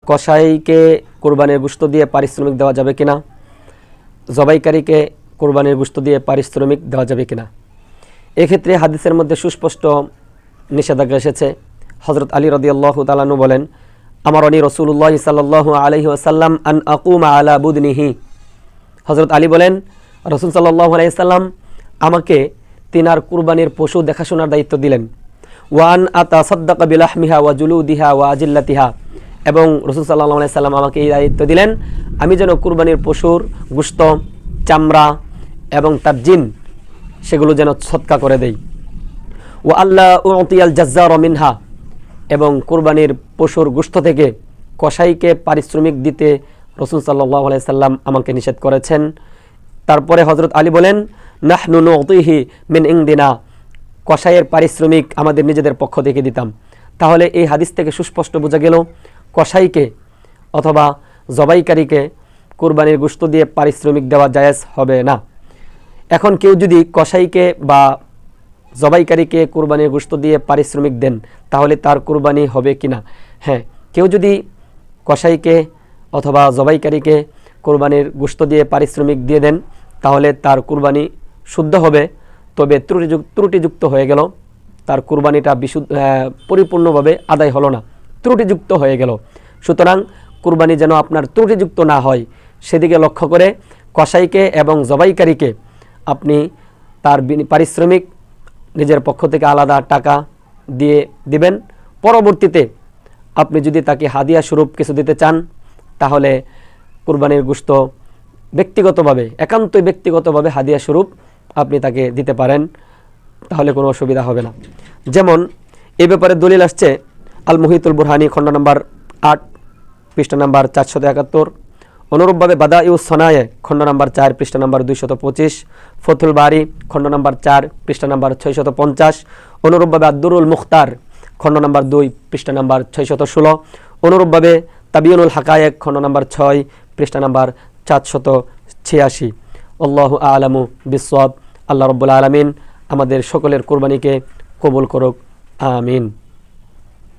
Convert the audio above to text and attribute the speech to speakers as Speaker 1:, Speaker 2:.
Speaker 1: কসাইকে কোরবানির গোশত দিয়ে পারিশ্রমিক দেওয়া যাবে কিনা, জবাইকারীকে কোরবানির গোশত দিয়ে পারিশ্রমিক দেওয়া যাবে কিনা। এক্ষেত্রে হাদিসের মধ্যে সুস্পষ্ট নিষেধাজ্ঞা এসেছে। হযরত আলী রাদিয়াল্লাহু তাআলা আনহু বলেন, আমারনি রাসূলুল্লাহ সাল্লাল্লাহু আলাইহি ওয়াসাল্লাম আন আকুমা আলা বুদনিহি। হযরত আলী বলেন, রাসূল সাল্লাল্লাহু আলাইহি ওয়াসাল্লাম আমাকে তিনার কুরবানির পশু দেখাশোনার দায়িত্ব দিলেন। ওয়ান আতাসাদ্দাকা বিলাহমিহা ওয়া জুলুদিহা ওয়া আজিল্লাতিহা, এবং রাসূল সাল্লাল্লাহু আলাইহি ওয়াসাল্লাম আমাকে এই দায়িত্ব দিলেন আমি যেন কুরবানির পশুর গোশত, চামড়া এবং তার জিন সেগুলো যেন সদকা করে দেই। ওয়া আল্লা উতিয়াল জাজ্জার মিনহা, এবং কুরবানির পশুর গোশত থেকে কসাইকে পারিশ্রমিক দিতে রাসূল সাল্লাল্লাহু আলাইহি ওয়াসাল্লাম আমাকে নিষেধ করেছেন। তারপরে হযরত আলী বলেন, নাহনু নুতিহি মিন ইনদিনা, কসাইয়ের পারিশ্রমিক আমাদের নিজেদের পক্ষ থেকে দিতাম। তাহলে এই হাদিস থেকে সুস্পষ্ট বোঝা গেল কসাইকে অথবা জবাইকারীকে কুরবানির গোশত দিয়ে পারিশ্রমিক দেওয়া জায়েজ হবে না। এখন কেউ যদি কসাইকে বা জবাইকারীকে কুরবানির গোশত দিয়ে পারিশ্রমিক দেন তাহলে তার কুরবানি হবে কিনা? হ্যাঁ, কেউ যদি কসাইকে অথবা জবাইকারীকে কুরবানির গোশত দিয়ে পারিশ্রমিক দিয়ে দেন তাহলে তার কুরবানি শুদ্ধ হবে, তবে ত্রুটিযুক্ত হয়ে গেল, তার কুরবানিটা পরিপূর্ণভাবে আদায় হলো না, ত্রুটিযুক্ত হয়ে গেল। সুতরাং কুরবানি যেন আপনার ত্রুটিযুক্ত না হয় সেদিকে লক্ষ্য করে কসাইকে এবং জবাইকারীকে আপনি তার পারিশ্রমিক নিজের পক্ষ থেকে আলাদা টাকা দিয়ে দিবেন। পরবর্তীতে আপনি যদি তাকে হাদিয়া স্বরূপ কিছু দিতে চান তাহলে কুরবানির গোশত ব্যক্তিগতভাবে, একান্তই ব্যক্তিগতভাবে হাদিয়া স্বরূপ আপনি তাকে দিতে পারেন, তাহলে কোনো অসুবিধা হবে না। যেমন এই ব্যাপারে দলিল আসছে আল মুহিতুল বুরহানি খণ্ড নম্বর 8 পৃষ্ঠা নম্বর 471, অনুরূপভাবে বাদাইউস সনায়ে খণ্ড নম্বর 4 পৃষ্ঠা নম্বর 225, ফতুল বারি খণ্ড নম্বর 4 পৃষ্ঠা নম্বর 650, অনুরূপভাবে আদ-দুরুল মুখতার খণ্ড নম্বর 2 পৃষ্ঠা নম্বর 616, অনুরূপভাবে তাবিয়ুনুল হাকায়েক খণ্ড নম্বর 6 পৃষ্ঠা নম্বর 486। আল্লাহু আ'লামু বিস-সাওয়াব। আল্লাহ রাব্বুল আলামিন আমাদের সকলের কুরবানিকে কবুল করুক, আমিন।